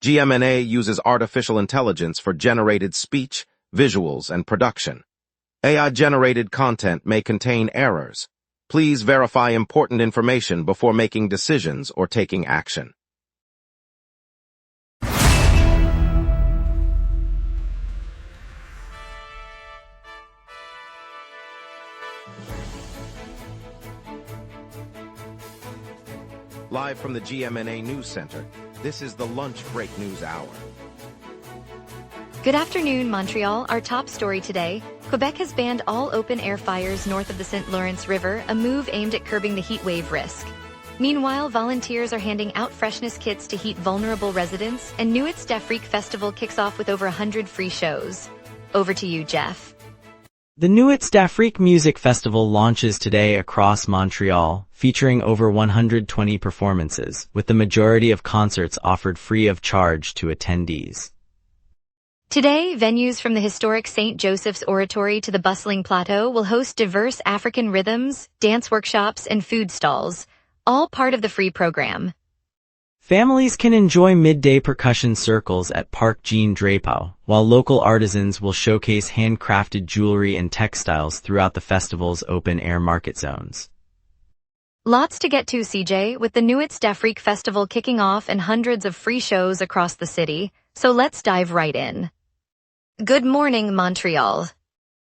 GMNA uses artificial intelligence for generated speech, visuals, and production. AI-generated content may contain errors. Please verify important information before making decisions or taking action. Live from the GMNA News Center, this is the Lunch Break News Hour. Good afternoon, Montreal. Our top story today: Quebec has banned all open-air fires north of the St. Lawrence River, a move aimed at curbing the heat wave risk. Meanwhile, volunteers are handing out freshness kits to heat vulnerable residents, and Nuits d'Afrique Festival kicks off with over 100 free shows. Over to you, Jeff. The Nuits d'Afrique Music Festival launches today across Montreal, featuring over 120 performances, with the majority of concerts offered free of charge to attendees. Today, venues from the historic St. Joseph's Oratory to the bustling Plateau will host diverse African rhythms, dance workshops, and food stalls, all part of the free program. Families can enjoy midday percussion circles at Parc Jean Drapeau, while local artisans will showcase handcrafted jewelry and textiles throughout the festival's open-air market zones. Lots to get to, CJ, with the Nuits d'Afrique Festival kicking off and hundreds of free shows across the city, so let's dive right in. Good morning, Montreal.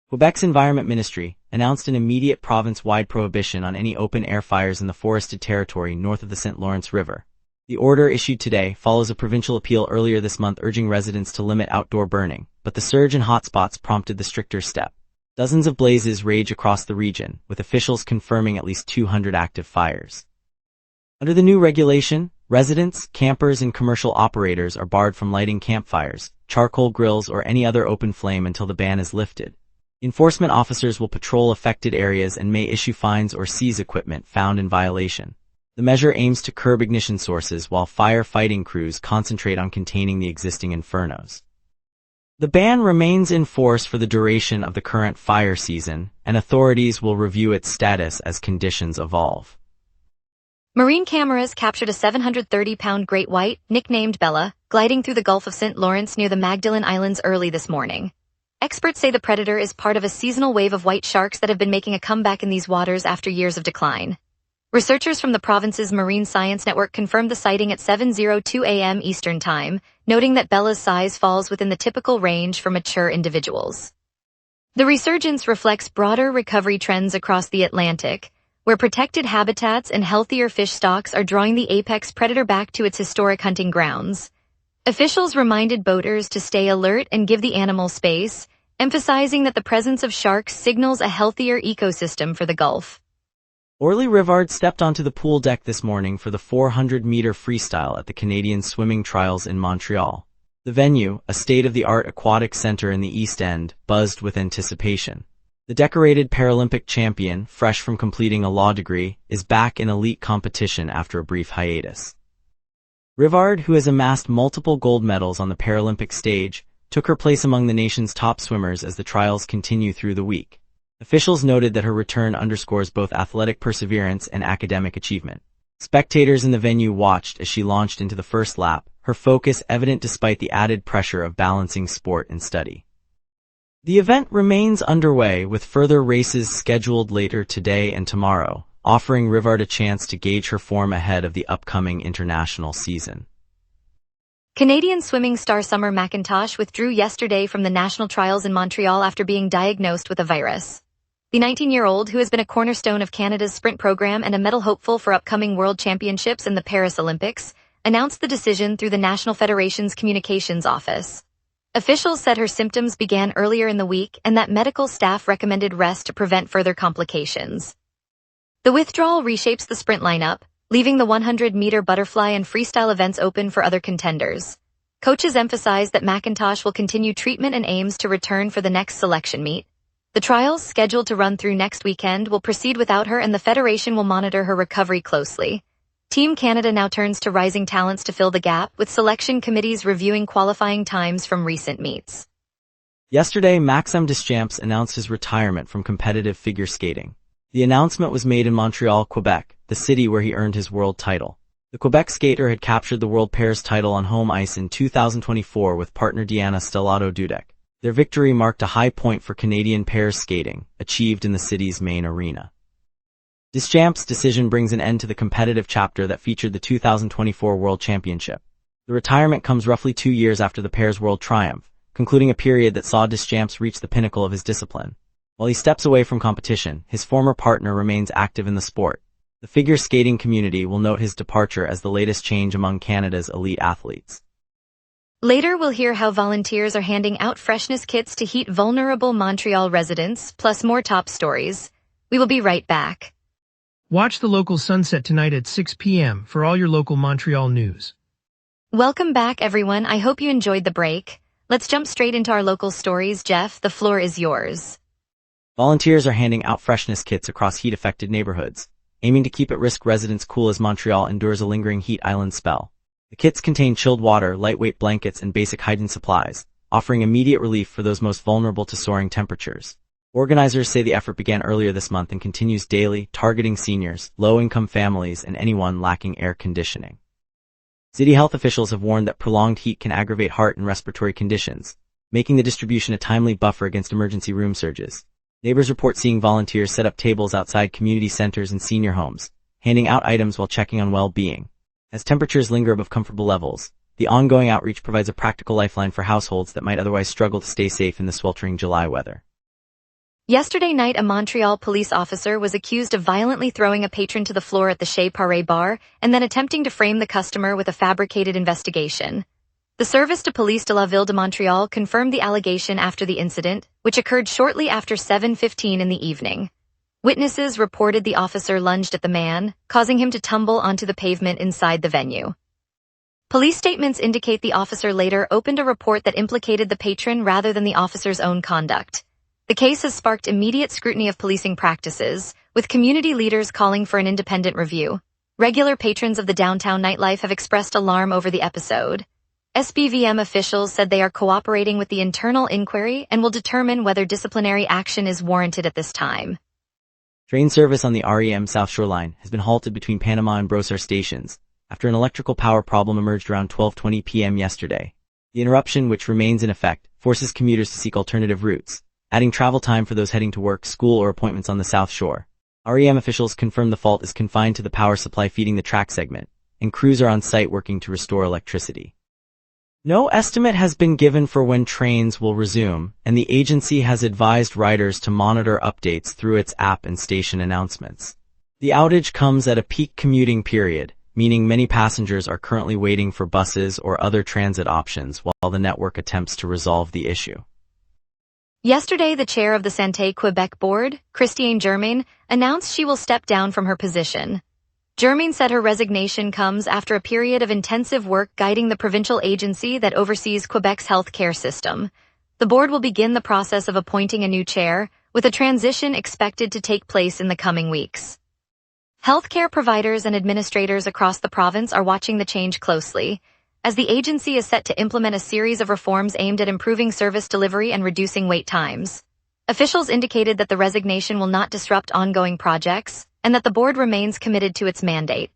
Quebec's Environment Ministry announced an immediate province-wide prohibition on any open-air fires in the forested territory north of the St. Lawrence River. The order issued today follows a provincial appeal earlier this month urging residents to limit outdoor burning, but the surge in hotspots prompted the stricter step. Dozens of blazes rage across the region, with officials confirming at least 200 active fires. Under the new regulation, residents, campers, and commercial operators are barred from lighting campfires, charcoal grills, or any other open flame until the ban is lifted. Enforcement officers will patrol affected areas and may issue fines or seize equipment found in violation. The measure aims to curb ignition sources while fire-fighting crews concentrate on containing the existing infernos. The ban remains in force for the duration of the current fire season, and authorities will review its status as conditions evolve. Marine cameras captured a 730-pound great white, nicknamed Bella, gliding through the Gulf of St. Lawrence near the Magdalen Islands early this morning. Experts say the predator is part of a seasonal wave of white sharks that have been making a comeback in these waters after years of decline. Researchers from the province's Marine Science Network confirmed the sighting at 7:02 a.m. Eastern Time, noting that Bella's size falls within the typical range for mature individuals. The resurgence reflects broader recovery trends across the Atlantic, where protected habitats and healthier fish stocks are drawing the apex predator back to its historic hunting grounds. Officials reminded boaters to stay alert and give the animal space, emphasizing that the presence of sharks signals a healthier ecosystem for the Gulf. Orly Rivard stepped onto the pool deck this morning for the 400-meter freestyle at the Canadian Swimming Trials in Montreal. The venue, a state-of-the-art aquatic center in the East End, buzzed with anticipation. The decorated Paralympic champion, fresh from completing a law degree, is back in elite competition after a brief hiatus. Rivard, who has amassed multiple gold medals on the Paralympic stage, took her place among the nation's top swimmers as the trials continue through the week. Officials noted that her return underscores both athletic perseverance and academic achievement. Spectators in the venue watched as she launched into the first lap, her focus evident despite the added pressure of balancing sport and study. The event remains underway with further races scheduled later today and tomorrow, offering Rivard a chance to gauge her form ahead of the upcoming international season. Canadian swimming star Summer McIntosh withdrew yesterday from the national trials in Montreal after being diagnosed with a virus. The 19-year-old, who has been a cornerstone of Canada's sprint program and a medal hopeful for upcoming World Championships and the Paris Olympics, announced the decision through the National Federation's communications office. Officials said her symptoms began earlier in the week and that medical staff recommended rest to prevent further complications. The withdrawal reshapes the sprint lineup, leaving the 100-meter butterfly and freestyle events open for other contenders. Coaches emphasize that McIntosh will continue treatment and aims to return for the next selection meet. The trials, scheduled to run through next weekend, will proceed without her, and the Federation will monitor her recovery closely. Team Canada now turns to rising talents to fill the gap, with selection committees reviewing qualifying times from recent meets. Yesterday, Maxime Deschamps announced his retirement from competitive figure skating. The announcement was made in Montreal, Quebec, the city where he earned his world title. The Quebec skater had captured the World Pairs title on home ice in 2024 with partner Diana Stellato-Dudek. Their victory marked a high point for Canadian pairs skating, achieved in the city's main arena. Deschamps' decision brings an end to the competitive chapter that featured the 2024 World Championship. The retirement comes roughly 2 years after the pair's world triumph, concluding a period that saw Deschamps reach the pinnacle of his discipline. While he steps away from competition, his former partner remains active in the sport. The figure skating community will note his departure as the latest change among Canada's elite athletes. Later, we'll hear how volunteers are handing out freshness kits to heat vulnerable Montreal residents, plus more top stories. We will be right back. Watch the local sunset tonight at 6 p.m. for all your local Montreal news. Welcome back, everyone. I hope you enjoyed the break. Let's jump straight into our local stories. Jeff, the floor is yours. Volunteers are handing out freshness kits across heat-affected neighborhoods, aiming to keep at-risk residents cool as Montreal endures a lingering heat island spell. The kits contain chilled water, lightweight blankets, and basic hygiene supplies, offering immediate relief for those most vulnerable to soaring temperatures. Organizers say the effort began earlier this month and continues daily, targeting seniors, low-income families, and anyone lacking air conditioning. City health officials have warned that prolonged heat can aggravate heart and respiratory conditions, making the distribution a timely buffer against emergency room surges. Neighbors report seeing volunteers set up tables outside community centers and senior homes, handing out items while checking on well-being. As temperatures linger above comfortable levels, the ongoing outreach provides a practical lifeline for households that might otherwise struggle to stay safe in the sweltering July weather. Yesterday night, a Montreal police officer was accused of violently throwing a patron to the floor at the Chez Paré bar and then attempting to frame the customer with a fabricated investigation. The Service de Police de la Ville de Montreal confirmed the allegation after the incident, which occurred shortly after 7:15 in the evening. Witnesses reported the officer lunged at the man, causing him to tumble onto the pavement inside the venue. Police statements indicate the officer later opened a report that implicated the patron rather than the officer's own conduct. The case has sparked immediate scrutiny of policing practices, with community leaders calling for an independent review. Regular patrons of the downtown nightlife have expressed alarm over the episode. SBVM officials said they are cooperating with the internal inquiry and will determine whether disciplinary action is warranted at this time. Train service on the REM South Shore line has been halted between Panama and Brossard stations after an electrical power problem emerged around 12:20 p.m. yesterday. The interruption, which remains in effect, forces commuters to seek alternative routes, adding travel time for those heading to work, school, or appointments on the South Shore. REM officials confirm the fault is confined to the power supply feeding the track segment, and crews are on site working to restore electricity. No estimate has been given for when trains will resume, and the agency has advised riders to monitor updates through its app and station announcements. The outage comes at a peak commuting period, meaning many passengers are currently waiting for buses or other transit options while the network attempts to resolve the issue. Yesterday, the chair of the Santé Quebec board, Christiane Germain, announced she will step down from her position. Germain said her resignation comes after a period of intensive work guiding the provincial agency that oversees Quebec's health care system. The board will begin the process of appointing a new chair, with a transition expected to take place in the coming weeks. Healthcare providers and administrators across the province are watching the change closely, as the agency is set to implement a series of reforms aimed at improving service delivery and reducing wait times. Officials indicated that the resignation will not disrupt ongoing projects, and that the board remains committed to its mandate.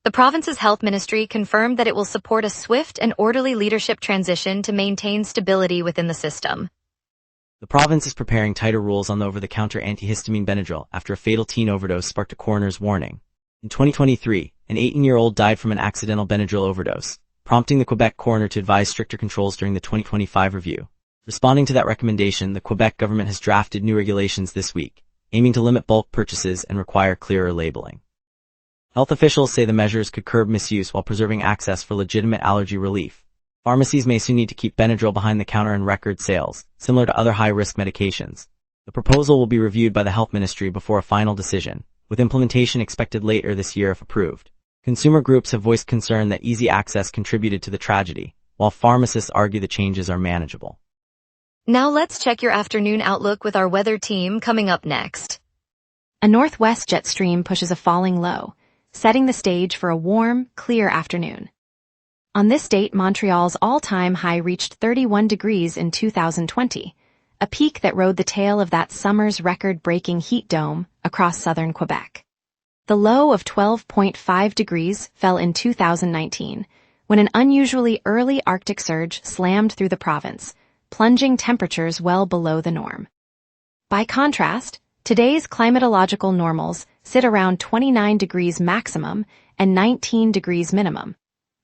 The province's health ministry confirmed that it will support a swift and orderly leadership transition to maintain stability within the system. The province is preparing tighter rules on the over-the-counter antihistamine Benadryl after a fatal teen overdose sparked a coroner's warning. In 2023, an 18-year-old died from an accidental Benadryl overdose, prompting the Quebec coroner to advise stricter controls during the 2025 review. Responding to that recommendation, the Quebec government has drafted new regulations this week, aiming to limit bulk purchases and require clearer labeling. Health officials say the measures could curb misuse while preserving access for legitimate allergy relief. Pharmacies may soon need to keep Benadryl behind the counter in record sales, similar to other high-risk medications. The proposal will be reviewed by the health ministry before a final decision, with implementation expected later this year if approved. Consumer groups have voiced concern that easy access contributed to the tragedy, while pharmacists argue the changes are manageable. Now let's check your afternoon outlook with our weather team coming up next. A northwest jet stream pushes a falling low, setting the stage for a warm, clear afternoon. On this date, Montreal's all-time high reached 31 degrees in 2020, a peak that rode the tail of that summer's record-breaking heat dome across southern Quebec. The low of 12.5 degrees fell in 2019, when an unusually early Arctic surge slammed through the province, plunging temperatures well below the norm. By contrast, today's climatological normals sit around 29 degrees maximum and 19 degrees minimum,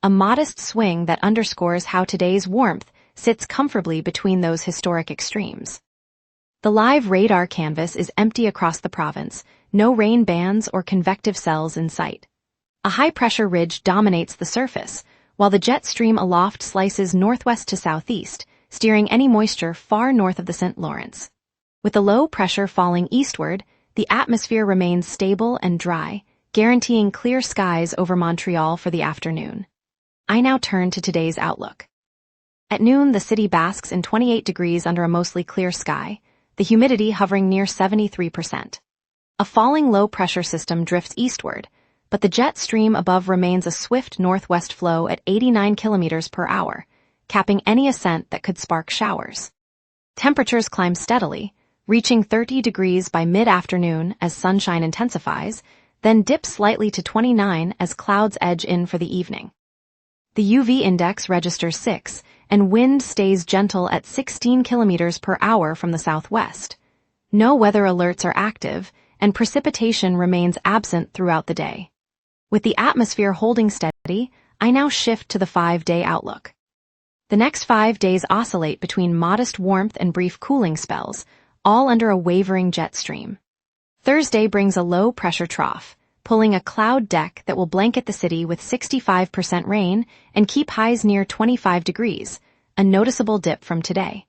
a modest swing that underscores how today's warmth sits comfortably between those historic extremes. The live radar canvas is empty across the province, no rain bands or convective cells in sight. A high-pressure ridge dominates the surface, while the jet stream aloft slices northwest to southeast, steering any moisture far north of the St. Lawrence. With the low pressure falling eastward, the atmosphere remains stable and dry, guaranteeing clear skies over Montreal for the afternoon. I now turn to today's outlook. At noon, the city basks in 28 degrees under a mostly clear sky, the humidity hovering near 73%. A falling low-pressure system drifts eastward, but the jet stream above remains a swift northwest flow at 89 kilometers per hour, capping any ascent that could spark showers. Temperatures climb steadily, reaching 30 degrees by mid-afternoon as sunshine intensifies, then dip slightly to 29 as clouds edge in for the evening. The UV index registers 6, and wind stays gentle at 16 kilometers per hour from the southwest. No weather alerts are active, and precipitation remains absent throughout the day. With the atmosphere holding steady, I now shift to the 5-day outlook. The next 5 days oscillate between modest warmth and brief cooling spells, all under a wavering jet stream. Thursday brings a low-pressure trough, pulling a cloud deck that will blanket the city with 65% rain and keep highs near 25 degrees, a noticeable dip from today.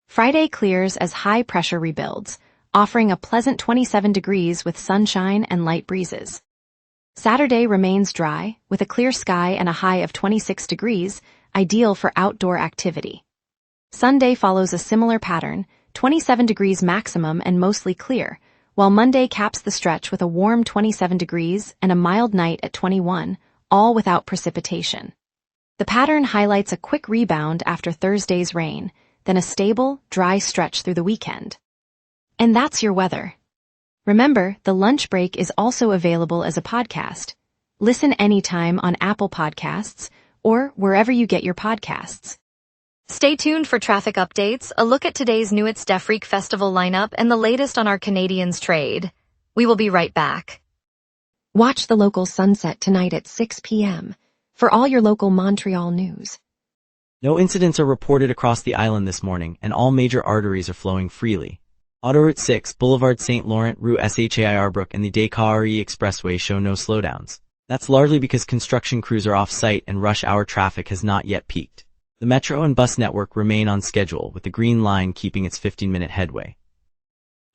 Friday clears as high pressure rebuilds, offering a pleasant 27 degrees with sunshine and light breezes. Saturday remains dry, with a clear sky and a high of 26 degrees, ideal for outdoor activity. Sunday follows a similar pattern, 27 degrees maximum and mostly clear, while Monday caps the stretch with a warm 27 degrees and a mild night at 21, all without precipitation. The pattern highlights a quick rebound after Thursday's rain, then a stable, dry stretch through the weekend. And that's your weather. Remember, the lunch break is also available as a podcast. Listen anytime on Apple Podcasts or wherever you get your podcasts. Stay tuned for traffic updates, a look at today's Nuits d'Afrique Festival lineup, and the latest on our Canadians trade. We will be right back. Watch the local sunset tonight at 6 p.m. for all your local Montreal news. No incidents are reported across the island this morning, and all major arteries are flowing freely. Autoroute 6, Boulevard St. Laurent, Rue Shair-Brook, and the Descartes Expressway show no slowdowns. That's largely because construction crews are off-site and rush hour traffic has not yet peaked. The metro and bus network remain on schedule, with the Green Line keeping its 15-minute headway.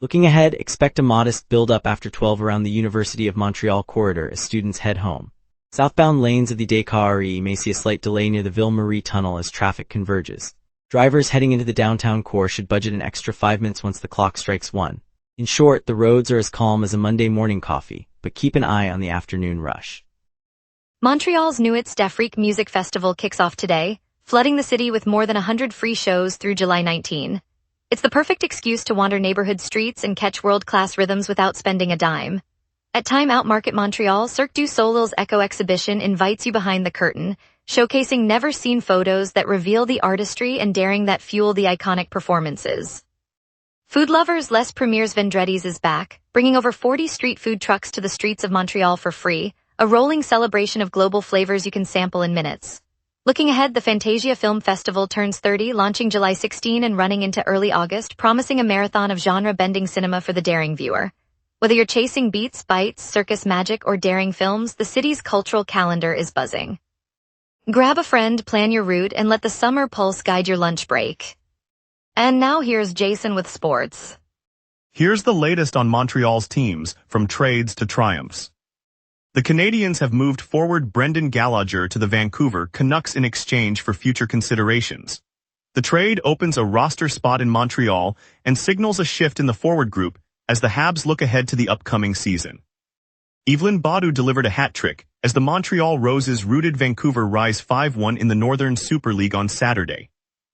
Looking ahead, expect a modest build-up after 12 around the University of Montreal corridor as students head home. Southbound lanes of the Descartes may see a slight delay near the Ville-Marie tunnel as traffic converges. Drivers heading into the downtown core should budget an extra 5 minutes once the clock strikes 1. In short, the roads are as calm as a Monday morning coffee, but keep an eye on the afternoon rush. Montreal's Nuits d'Afrique Music Festival kicks off today, flooding the city with more than 100 free shows through July 19. It's the perfect excuse to wander neighborhood streets and catch world-class rhythms without spending a dime. At Time Out Market Montreal, Cirque du Soleil's Echo exhibition invites you behind the curtain, showcasing never-seen photos that reveal the artistry and daring that fuel the iconic performances. Food lovers Les Premiers Vendredis is back, bringing over 40 street food trucks to the streets of Montreal for free, a rolling celebration of global flavors you can sample in minutes. Looking ahead, the Fantasia Film Festival turns 30, launching July 16 and running into early August, promising a marathon of genre-bending cinema for the daring viewer. Whether you're chasing beats, bites, circus magic, or daring films, the city's cultural calendar is buzzing. Grab a friend, plan your route, and let the summer pulse guide your lunch break. And now here's Jason with sports. Here's the latest on Montreal's teams, from trades to triumphs. The Canadiens have moved forward Brendan Gallagher to the Vancouver Canucks in exchange for future considerations. The trade opens a roster spot in Montreal and signals a shift in the forward group as the Habs look ahead to the upcoming season. Evelyn Badu delivered a hat-trick as the Montreal Roses routed Vancouver Rise 5-1 in the Northern Super League on Saturday.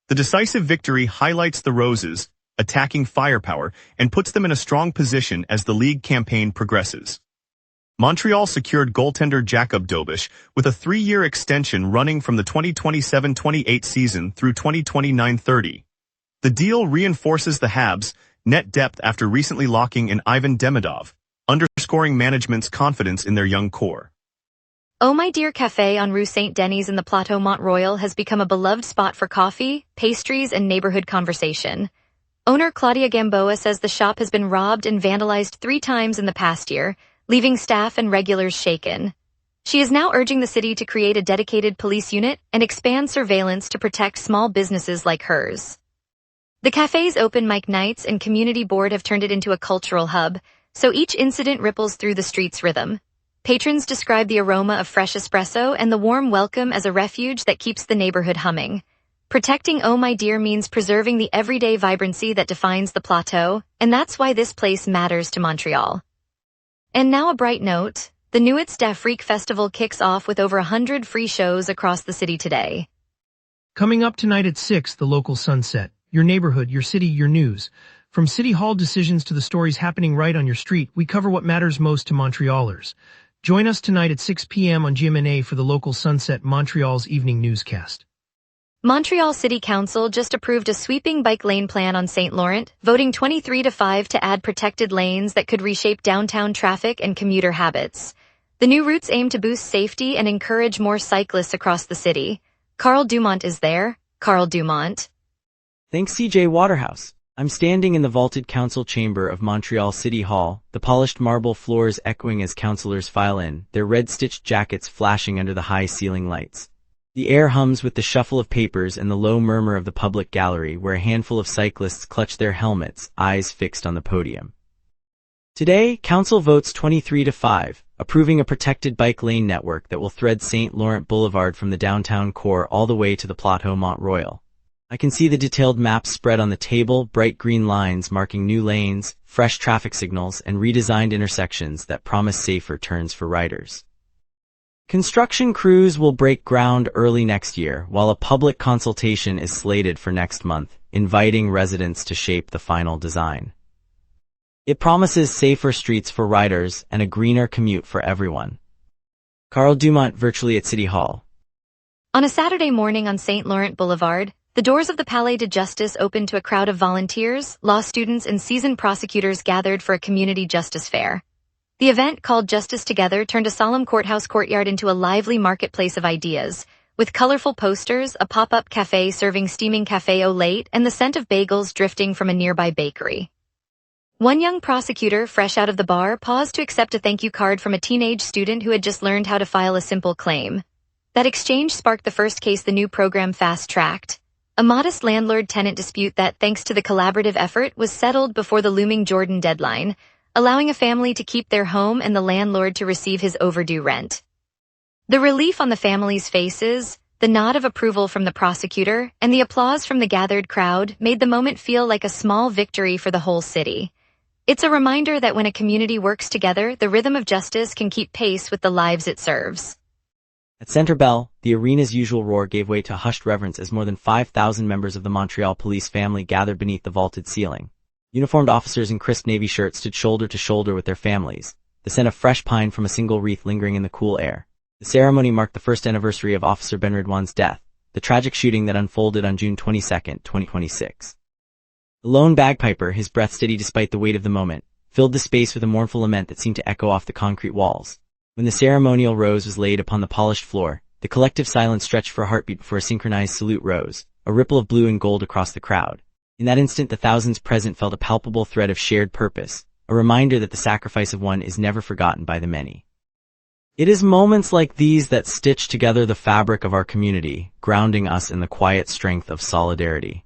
The decisive victory highlights the Roses' attacking firepower and puts them in a strong position as the league campaign progresses. Montreal secured goaltender Jacob Dobish with a 3-year extension running from the 2027-28 season through 2029-30. The deal reinforces the Habs' net depth after recently locking in Ivan Demidov, underscoring management's confidence in their young core. Oh My Dear Café on Rue Saint-Denis in the Plateau Mont-Royal has become a beloved spot for coffee, pastries, and neighborhood conversation. Owner Claudia Gamboa says the shop has been robbed and vandalized 3 times in the past year, leaving staff and regulars shaken. She is now urging the city to create a dedicated police unit and expand surveillance to protect small businesses like hers. The cafe's open mic nights and community board have turned it into a cultural hub, so each incident ripples through the street's rhythm. Patrons describe the aroma of fresh espresso and the warm welcome as a refuge that keeps the neighborhood humming. Protecting Oh My Dear means preserving the everyday vibrancy that defines the plateau, and that's why this place matters to Montreal. And now a bright note, the Nuits d'Afrique Festival kicks off with over 100 free shows across the city today. Coming up tonight at 6, the local sunset. Your neighborhood, your city, your news. From city hall decisions to the stories happening right on your street, we cover what matters most to Montrealers. Join us tonight at 6 p.m. on GMna for the local sunset, Montreal's evening newscast. Montreal City Council just approved a sweeping bike lane plan on St. Laurent, voting 23-5 to add protected lanes that could reshape downtown traffic and commuter habits. The new routes aim to boost safety and encourage more cyclists across the city. Carl Dumont is there. Carl Dumont. Thanks, CJ Waterhouse. I'm standing in the vaulted council chamber of Montreal City Hall, the polished marble floors echoing as councillors file in, their red-stitched jackets flashing under the high ceiling lights. The air hums with the shuffle of papers and the low murmur of the public gallery where a handful of cyclists clutch their helmets, eyes fixed on the podium. Today, Council votes 23-5, approving a protected bike lane network that will thread St. Laurent Boulevard from the downtown core all the way to the Plateau Mont-Royal. I can see the detailed maps spread on the table, bright green lines marking new lanes, fresh traffic signals, and redesigned intersections that promise safer turns for riders. Construction crews will break ground early next year, while a public consultation is slated for next month, inviting residents to shape the final design. It promises safer streets for riders and a greener commute for everyone. Carl Dumont virtually at City Hall. On a Saturday morning on St. Laurent Boulevard, the doors of the Palais de Justice opened to a crowd of volunteers, law students, and seasoned prosecutors gathered for a community justice fair. The event, called Justice Together, turned a solemn courthouse courtyard into a lively marketplace of ideas, with colorful posters, a pop-up cafe serving steaming café au lait, and the scent of bagels drifting from a nearby bakery. One young prosecutor, fresh out of the bar, paused to accept a thank you card from a teenage student who had just learned how to file a simple claim. That exchange sparked the first case the new program fast-tracked. A modest landlord-tenant dispute that, thanks to the collaborative effort, was settled before the looming Jordan deadline, allowing a family to keep their home and the landlord to receive his overdue rent. The relief on the family's faces, the nod of approval from the prosecutor, and the applause from the gathered crowd made the moment feel like a small victory for the whole city. It's a reminder that when a community works together, the rhythm of justice can keep pace with the lives it serves. At Center Bell, the arena's usual roar gave way to hushed reverence as more than 5,000 members of the Montreal police family gathered beneath the vaulted ceiling. Uniformed officers in crisp navy shirts stood shoulder to shoulder with their families, the scent of fresh pine from a single wreath lingering in the cool air. The ceremony marked the first anniversary of Officer Ben Redouan's death, the tragic shooting that unfolded on June 22, 2026. The lone bagpiper, his breath steady despite the weight of the moment, filled the space with a mournful lament that seemed to echo off the concrete walls. When the ceremonial rose was laid upon the polished floor, the collective silence stretched for a heartbeat before a synchronized salute rose, a ripple of blue and gold across the crowd. In that instant, the thousands present felt a palpable thread of shared purpose, a reminder that the sacrifice of one is never forgotten by the many. It is moments like these that stitch together the fabric of our community, grounding us in the quiet strength of solidarity.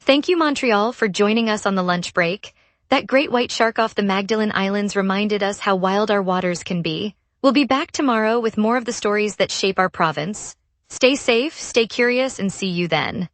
Thank you, Montreal, for joining us on the lunch break. That great white shark off the Magdalen Islands reminded us how wild our waters can be. We'll be back tomorrow with more of the stories that shape our province. Stay safe, stay curious, and see you then.